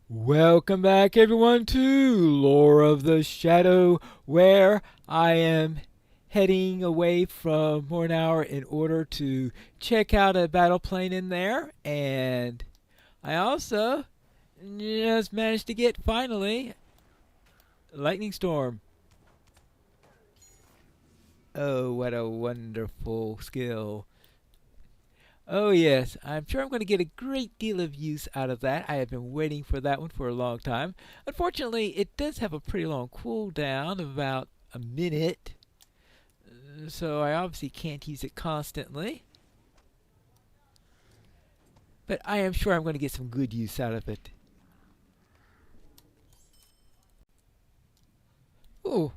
Welcome back, everyone, to Lore of the Shadow, where I am heading away from Mornower in order to check out a battle plane in there. And I also just managed to get, finally, a lightning storm. Oh, what a wonderful skill. Oh, yes, I'm sure I'm going to get a great deal of use out of that. I have been waiting for that one for a long time. Unfortunately, it does have a pretty long cooldown of about a minute, so I obviously can't use it constantly. But I am sure I'm going to get some good use out of it. Ooh,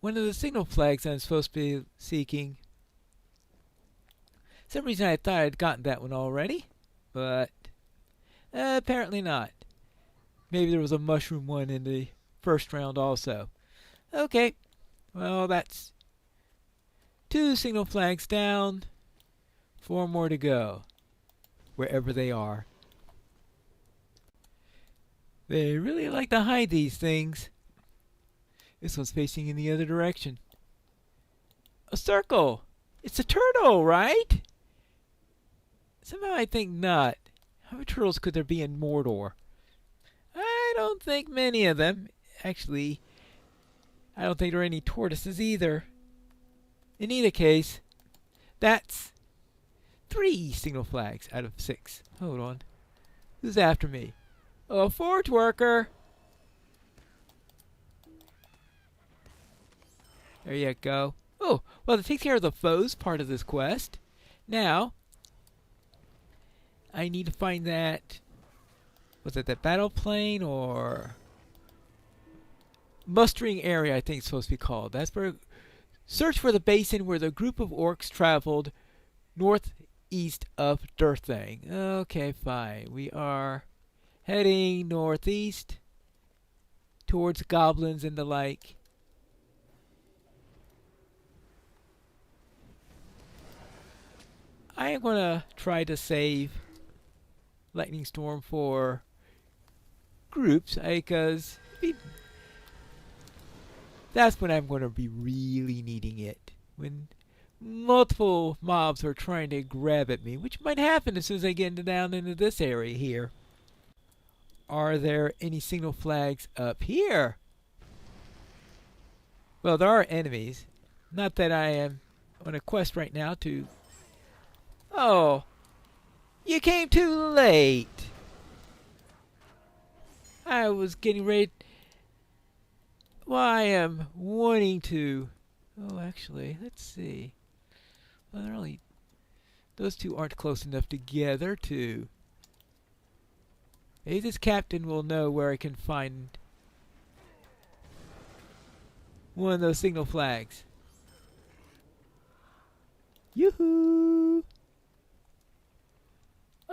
one of the signal flags I'm supposed to be seeking. For some reason I thought I'd gotten that one already, but apparently not. Maybe there was a mushroom one in the first round also. Okay, well, that's two signal flags down, four more to go, wherever they are. They really like to hide these things. This one's facing in the other direction. A circle! It's a turtle, right? Somehow I think not. How many turtles could there be in Mordor? I don't think many of them. Actually, I don't think there are any tortoises either. In either case, that's three signal flags out of six. Hold on. Who's after me? A forge worker! There you go. Oh, well, that takes care of the foes part of this quest. Now, I need to find that. Was it that battle plane or mustering area? I think it's supposed to be called. That's where. Search for the basin where the group of orcs traveled northeast of Durthang. Okay, fine. We are heading northeast towards goblins and the like. I am going to try to save Lightning Storm for groups because that's when I'm going to be really needing it. When multiple mobs are trying to grab at me, which might happen as soon as I get down into this area here. Are there any signal flags up here? Well, there are enemies. Not that I am on a quest right now to... Oh, you came too late. I was getting ready... Well, I am wanting to... Oh, actually, let's see. Well, they're only... Those two aren't close enough together to... Maybe this captain will know where I can find one of those signal flags. Yoo-hoo!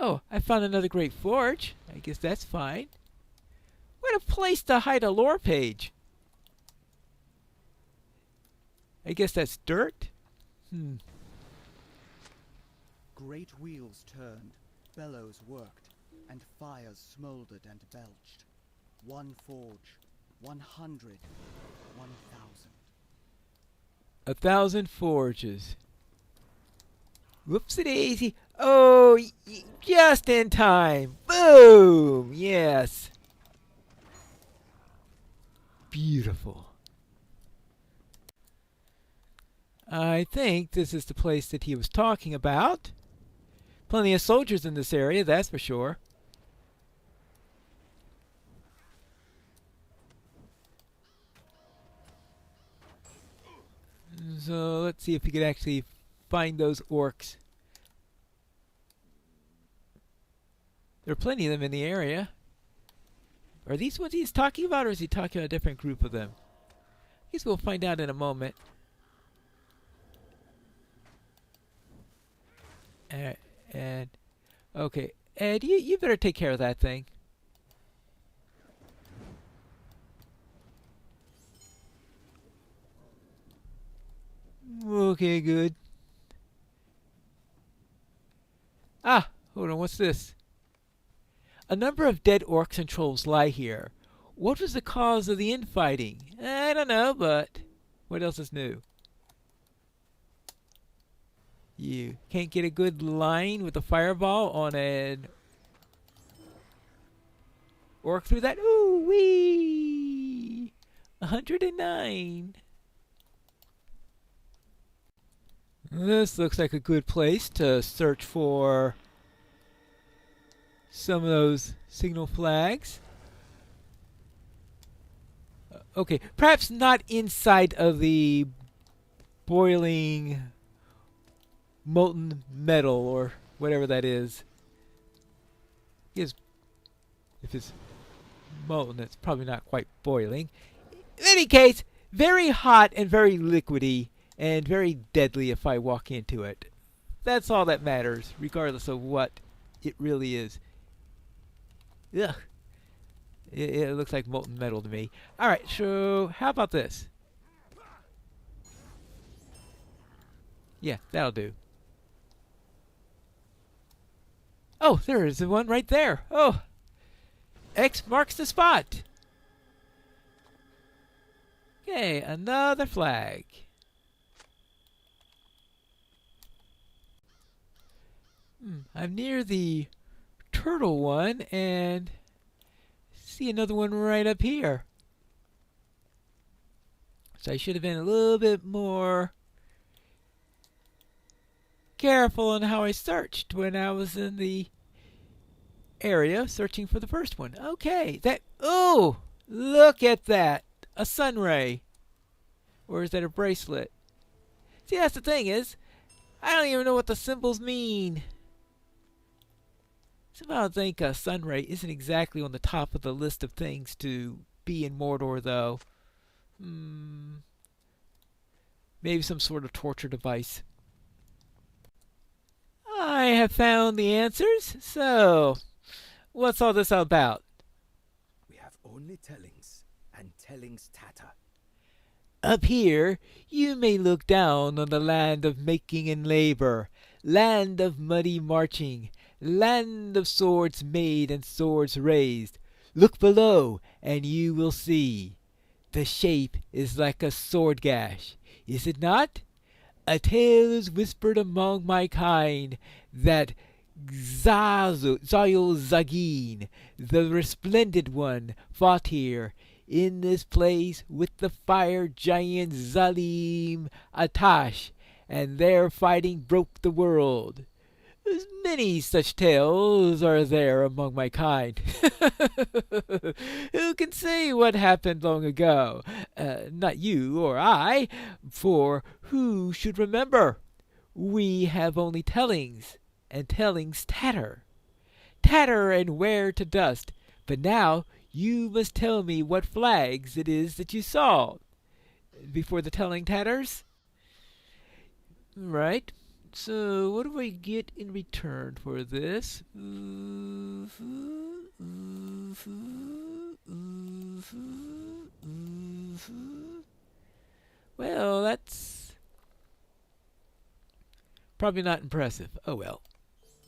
Oh, I found another great forge. I guess that's fine. What a place to hide a lore page. I guess that's dirt? Great wheels turned, bellows worked, and fires smouldered and belched. One forge, 100, 1,000. 1,000 forges. Whoopsie-daisy. Oh, just in time. Boom! Yes. Beautiful. I think this is the place that he was talking about. Plenty of soldiers in this area, that's for sure. So let's see if we could actually find those orcs. There are plenty of them in the area. Are these ones he's talking about, or is he talking about a different group of them? I guess we'll find out in a moment. And okay, Ed, you better take care of that thing. Okay, good. Ah, hold on, what's this? A number of dead orcs and trolls lie here. What was the cause of the infighting? I don't know, but what else is new? You can't get a good line with a fireball on an orc through that? Ooh wee! 109. This looks like a good place to search for some of those signal flags. Okay, perhaps not inside of the boiling molten metal or whatever that is. If it's molten, it's probably not quite boiling. In any case, very hot and very liquidy and very deadly if I walk into it. That's all that matters, regardless of what it really is. Ugh. It looks like molten metal to me. Alright, so how about this? Yeah, that'll do. Oh, there is the one right there. Oh, X marks the spot. Okay, another flag. I'm near the turtle one and see another one right up here. So I should have been a little bit more careful on how I searched when I was in the area searching for the first one. Okay, oh, look at that. A sun ray. Or is that a bracelet? See, that's the thing is, I don't even know what the symbols mean. Somehow I think a sun ray isn't exactly on the top of the list of things to be in Mordor, though. Maybe some sort of torture device. I have found the answers, so what's all this about? We have only tellings, and tellings tatter. Up here, you may look down on the land of making and labor, land of muddy marching, land of swords made and swords raised. Look below, and you will see. The shape is like a sword gash, is it not? A tale is whispered among my kind that Zayul Zagin, the resplendent one, fought here, in this place with the fire giant Zalim Atash, and their fighting broke the world. Many such tales are there among my kind. Who can say what happened long ago? Not you or I, for who should remember? We have only tellings, and tellings tatter. Tatter and wear to dust. But now you must tell me what flags it is that you saw before the telling tatters. Right. So what do I get in return for this? Well, that's probably not impressive. Oh well.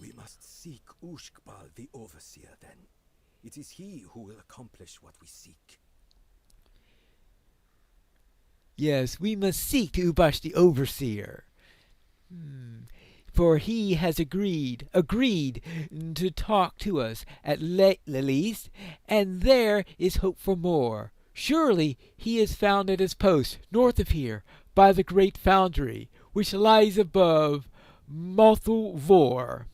We must seek Ushkbal the Overseer, then. It is he who will accomplish what we seek. Yes, we must seek Ubash the Overseer. For he has agreed to talk to us at least, and there is hope for more. Surely he is found at his post, north of here, by the great foundry, which lies above Mothul Vor.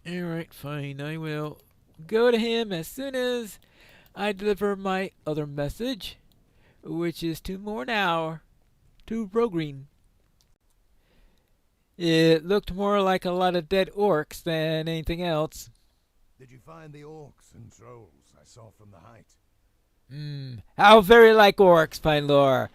Alright, fine, I will go to him as soon as I deliver my other message, which is 2 more now, to Brogreen. It looked more like a lot of dead orcs than anything else. Did you find the orcs and trolls I saw from the height? How very like orcs, Pinelor.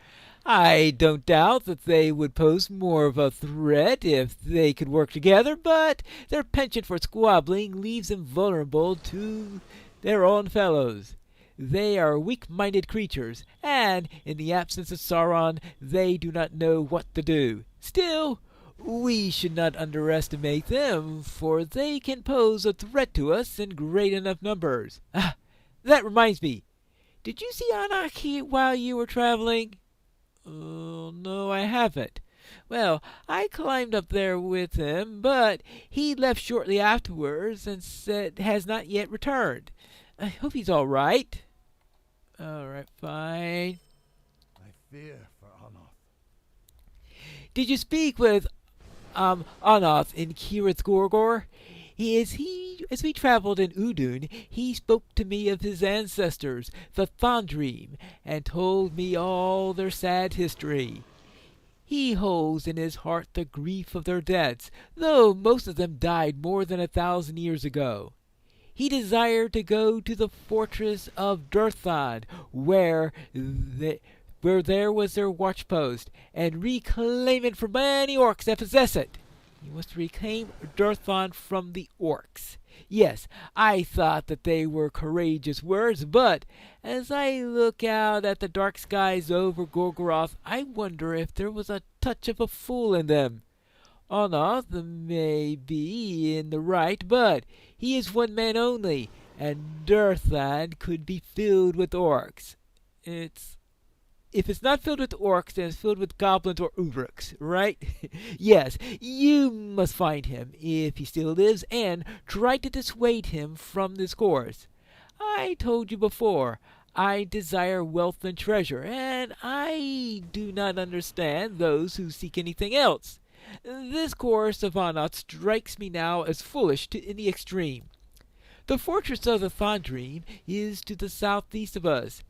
I don't doubt that they would pose more of a threat if they could work together, but their penchant for squabbling leaves them vulnerable to their own fellows. They are weak-minded creatures, and in the absence of Sauron, they do not know what to do. Still, We should not underestimate them, for they can pose a threat to us in great enough numbers. Ah, that reminds me. Did you see Anarchy while you were traveling? No, I haven't. Well, I climbed up there with him, but he left shortly afterwards and said has not yet returned. I hope he's all right. All right, fine. I fear for Anoth. Did you speak with Anoth in Kirith Gorgor? As we traveled in Udun, he spoke to me of his ancestors, the Thondream, and told me all their sad history. He holds in his heart the grief of their deaths, though most of them died more than 1,000 years ago. He desired to go to the fortress of Durthang, where there was their watchpost, and reclaim it from any orcs that possess it. He wants to reclaim Durthang from the orcs. Yes, I thought that they were courageous words, but as I look out at the dark skies over Gorgoroth, I wonder if there was a touch of a fool in them. Onoth may be in the right, but he is one man only, and Durthang could be filled with orcs. If it's not filled with orcs, then it's filled with goblins or ubruks, right? Yes, you must find him, if he still lives, and try to dissuade him from this course. I told you before, I desire wealth and treasure, and I do not understand those who seek anything else. This course of Anat strikes me now as foolish in the extreme. The fortress of the Thondream is to the southeast of us.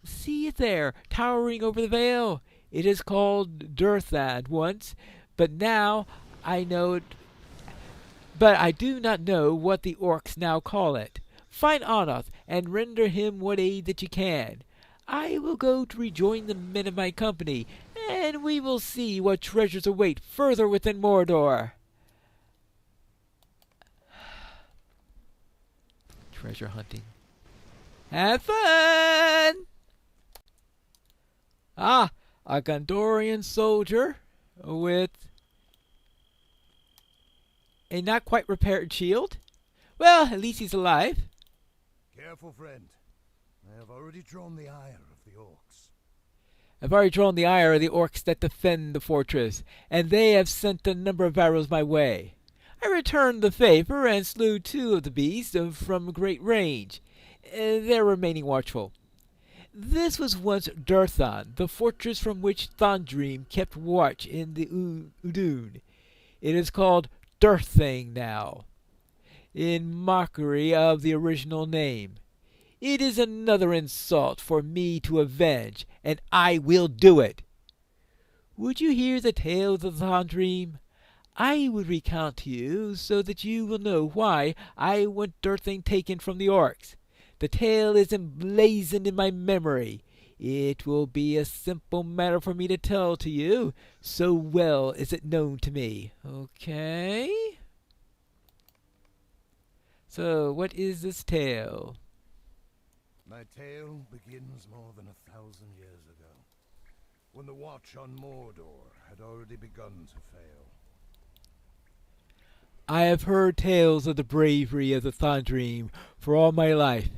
See it there, towering over the vale. It is called Durthang once, but now I know it. But I do not know what the orcs now call it. Find Anoth and render him what aid that you can. I will go to rejoin the men of my company, and we will see what treasures await further within Mordor. Treasure hunting. Have fun! Ah, a Gondorian soldier with a not quite repaired shield? Well, at least he's alive. Careful, friend. I have already drawn the ire of the orcs. I've already drawn the ire of the orcs that defend the fortress, and they have sent a number of arrows my way. I returned the favor and slew 2 of the beasts from great range. They're remaining watchful. This was once Durthang, the fortress from which Thondream kept watch in the Udun. It is called Durthang now, in mockery of the original name. It is another insult for me to avenge, and I will do it. Would you hear the tale of the Thondream? I would recount to you so that you will know why I want Durthang taken from the orcs. The tale is emblazoned in my memory. It will be a simple matter for me to tell to you, so well is it known to me. Okay? So, what is this tale? My tale begins more than 1,000 years ago, when the watch on Mordor had already begun to fail. I have heard tales of the bravery of the Thondream for all my life.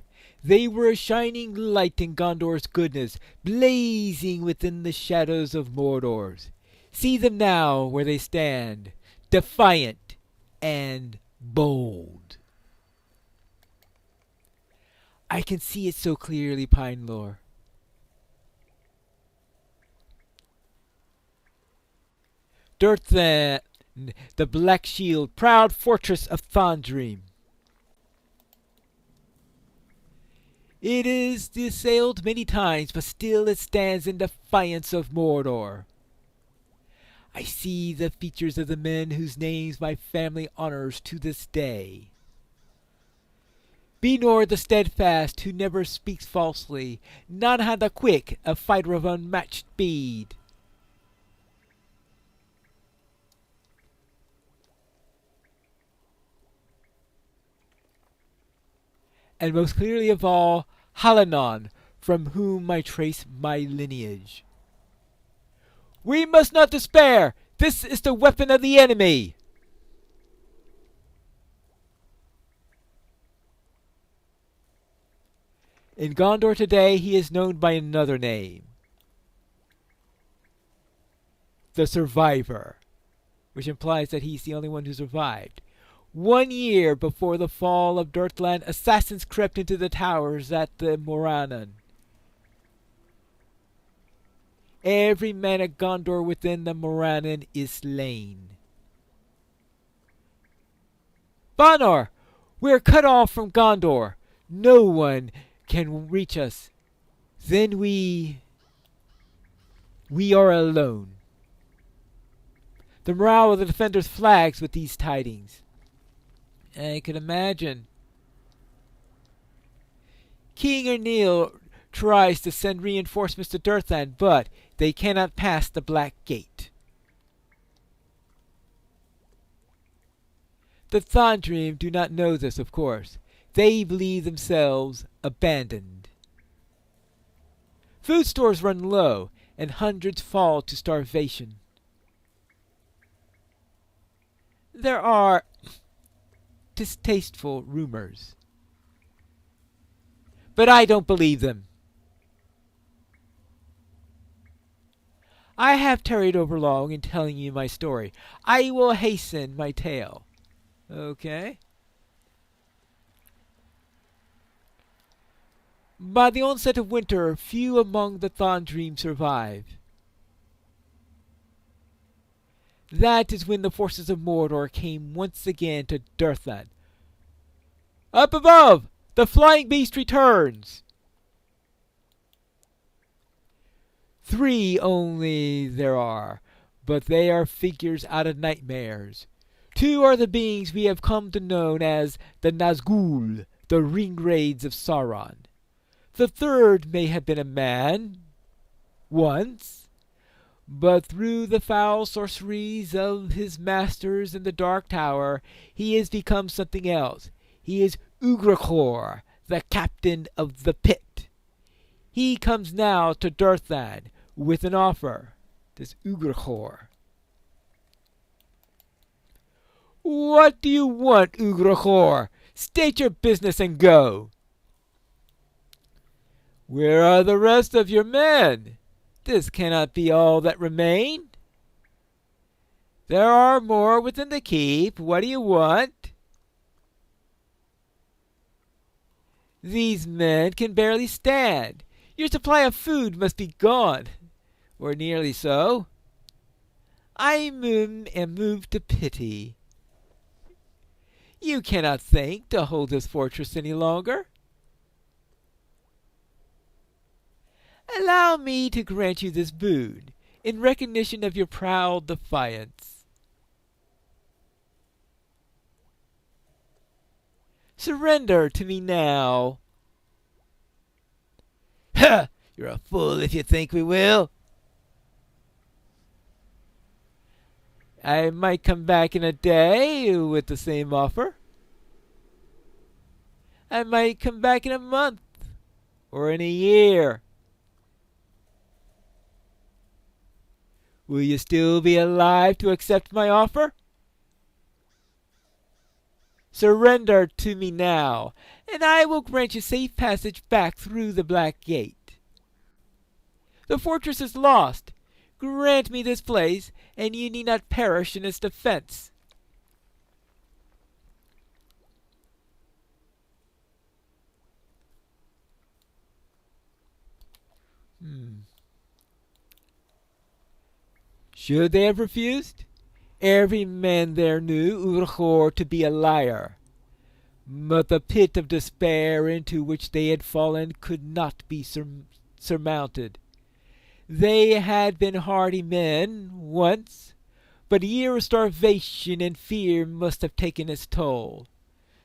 They were a shining light in Gondor's goodness, blazing within the shadows of Mordor's. See them now where they stand, defiant and bold. I can see it so clearly, Pine Lore. Durthang, the Black Shield, proud fortress of Thondream. It is assailed many times, but still it stands in defiance of Mordor. I see the features of the men whose names my family honors to this day. Benor the steadfast, who never speaks falsely, Nanha the quick, a fighter of unmatched speed. And most clearly of all, Halanon, from whom I trace my lineage. We must not despair! This is the weapon of the enemy! In Gondor today, he is known by another name. The Survivor, which implies that he's the only one who survived. 1 year before the fall of Durthang, assassins crept into the towers at the Morannon. Every man of Gondor within the Morannon is slain. Banor, we are cut off from Gondor. No one can reach us. Then we are alone. The morale of the defenders flags with these tidings. I can imagine. King Erneil tries to send reinforcements to Durthang, but they cannot pass the Black Gate. The Thandrim do not know this, of course. They believe themselves abandoned. Food stores run low, and hundreds fall to starvation. There are distasteful rumors, but I don't believe them. I have tarried over long in telling you my story. I will hasten my tale. Okay? By the onset of winter, few among the Thandrim survive. That is when the forces of Mordor came once again to Durthang. Up above! The flying beast returns! 3 only there are, but they are figures out of nightmares. 2 are the beings we have come to know as the Nazgul, the ringraids of Sauron. The 3rd may have been a man, once, but through the foul sorceries of his masters in the Dark Tower, he has become something else. He is Ugrachor, the captain of the pit. He comes now to Durthang with an offer, this Ugrachor. What do you want, Ugrachor? State your business and go. Where are the rest of your men? This cannot be all that remain. There are more within the keep. What do you want? These men can barely stand. Your supply of food must be gone, or nearly so. I am moved to pity. You cannot think to hold this fortress any longer. Allow me to grant you this boon, in recognition of your proud defiance. Surrender to me now. Ha! You're a fool if you think we will. I might come back in a day with the same offer. I might come back in a month or in a year. Will you still be alive to accept my offer? Surrender to me now, and I will grant you safe passage back through the Black Gate. The fortress is lost. Grant me this place, and you need not perish in its defense. Should they have refused? Every man there knew Urchor to be a liar. But the pit of despair into which they had fallen could not be surmounted. They had been hardy men once, but a year of starvation and fear must have taken its toll.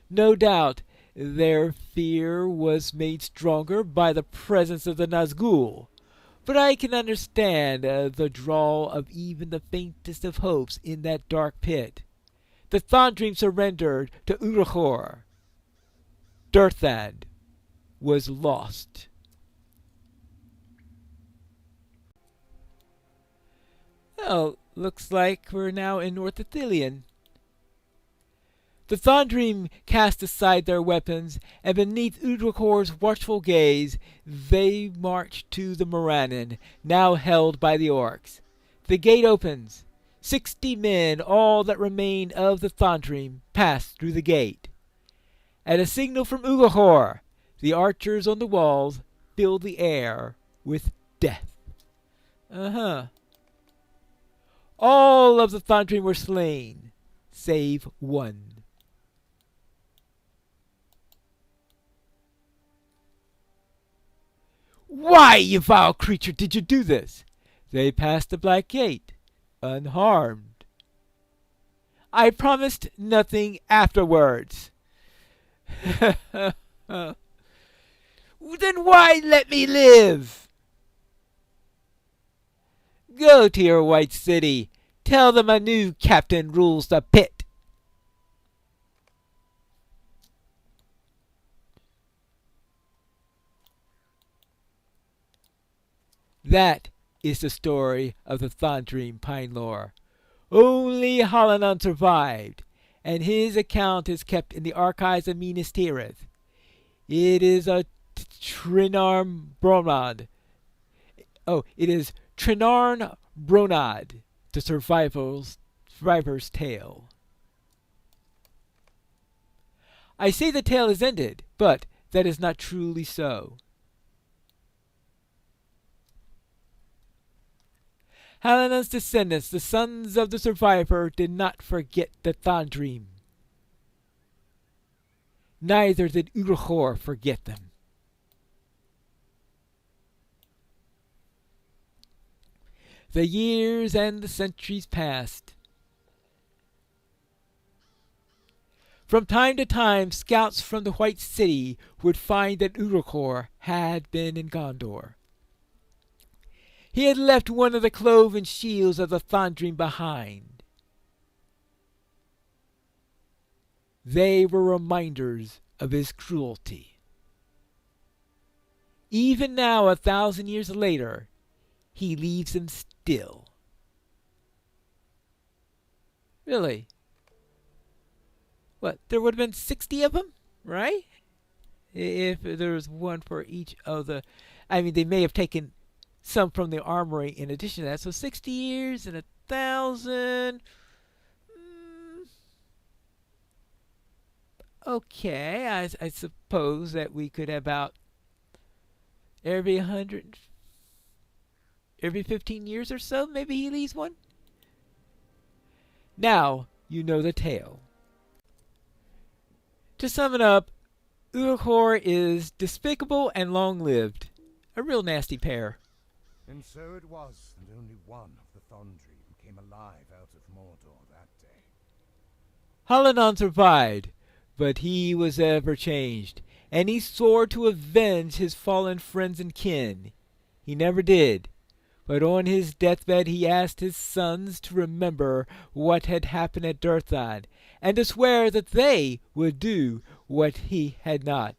No doubt their fear was made stronger by the presence of the Nazgul, but I can understand the drawl of even the faintest of hopes in that dark pit. The Thandrim surrendered to Urachor. Durthang was lost. Oh, Looks like we're now in North Ithilien. The Thondream cast aside their weapons, and beneath Udricor's watchful gaze, they march to the Morannon, now held by the orcs. The gate opens. 60 men, all that remain of the Thondream, pass through the gate. At a signal from Udricor, the archers on the walls fill the air with death. All of the Thondream were slain, save one. Why, you vile creature, did you do this? They passed the black gate, unharmed. I promised nothing afterwards. Then why let me live? Go to your white city. Tell them a new captain rules the pit. That is the story of the Thondream Pine Lore. Only Halanon survived, and his account is kept in the archives of Minas Tirith. It is a Trinarn Bronad. It is Trinarn Bronad, the survivor's tale. I say the tale is ended, but that is not truly so. Halanon's descendants, the sons of the survivor, did not forget the Thondream. Neither did Udricor forget them. The years and the centuries passed. From time to time, scouts from the White City would find that Udricor had been in Gondor. He had left one of the cloven shields of the Thondream behind. They were reminders of his cruelty. Even now, 1,000 years later, he leaves them still. Really? What, there would have been 60 of them, right? If there was one for each of the... I mean, they may have taken some from the armory in addition to that. So 60 years and 1,000. Okay, I suppose that we could have about every 15 years or so, maybe he leaves one. Now you know the tale. To sum it up, Udricor is despicable and long-lived. A real nasty pair. And so it was that only one of the Thondream came alive out of Mordor that day. Halanon survived, but he was ever changed, and he swore to avenge his fallen friends and kin. He never did, but on his deathbed he asked his sons to remember what had happened at Durthang, and to swear that they would do what he had not.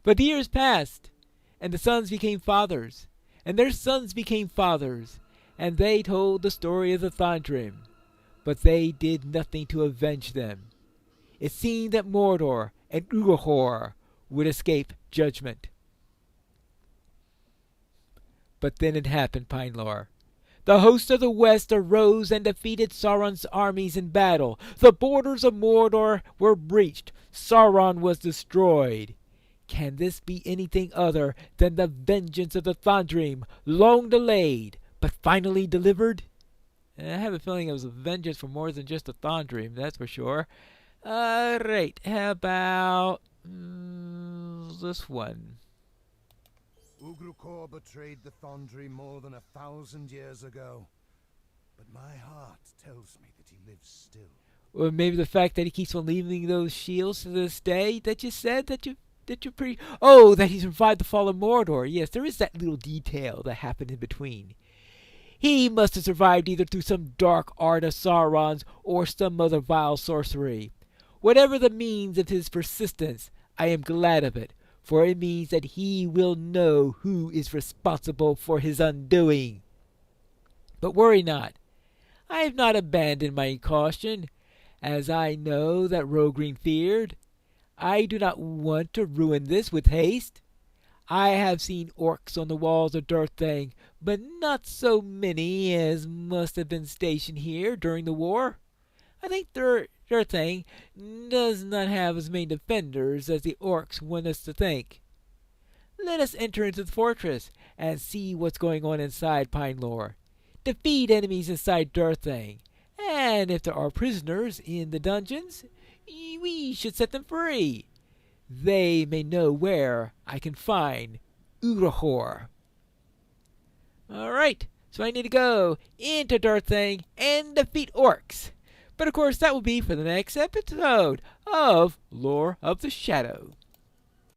But the years passed, and the sons became fathers, and their sons became fathers, and they told the story of the Thondream, but they did nothing to avenge them. It seemed that Mordor and Udricor would escape judgment. But then it happened, Pine Lore. The host of the West arose and defeated Sauron's armies in battle. The borders of Mordor were breached. Sauron was destroyed. Can this be anything other than the vengeance of the Thondream, long delayed, but finally delivered? And I have a feeling it was a vengeance for more than just the Thondream, that's for sure. Right, how about this one? Udricor betrayed the Thondream more than 1,000 years ago, but my heart tells me that he lives still. Or maybe the fact that he keeps on leaving those shields to this day that you said that you that he survived the fall of Mordor. Yes, there is that little detail that happened in between. He must have survived either through some dark art of Sauron's or some other vile sorcery. Whatever the means of his persistence, I am glad of it, for it means that he will know who is responsible for his undoing. But worry not. I have not abandoned my caution, as I know that Rogreen feared. I do not want to ruin this with haste. I have seen orcs on the walls of Durthang, but not so many as must have been stationed here during the war. I think Durthang does not have as many defenders as the orcs want us to think. Let us enter into the fortress and see what's going on inside Pinelore. Defeat enemies inside Durthang, and if there are prisoners in the dungeons, we should set them free. They may know where I can find Urahor. All right, so I need to go into Durthang and defeat orcs. But of course, that will be for the next episode of Lore of the Shadow.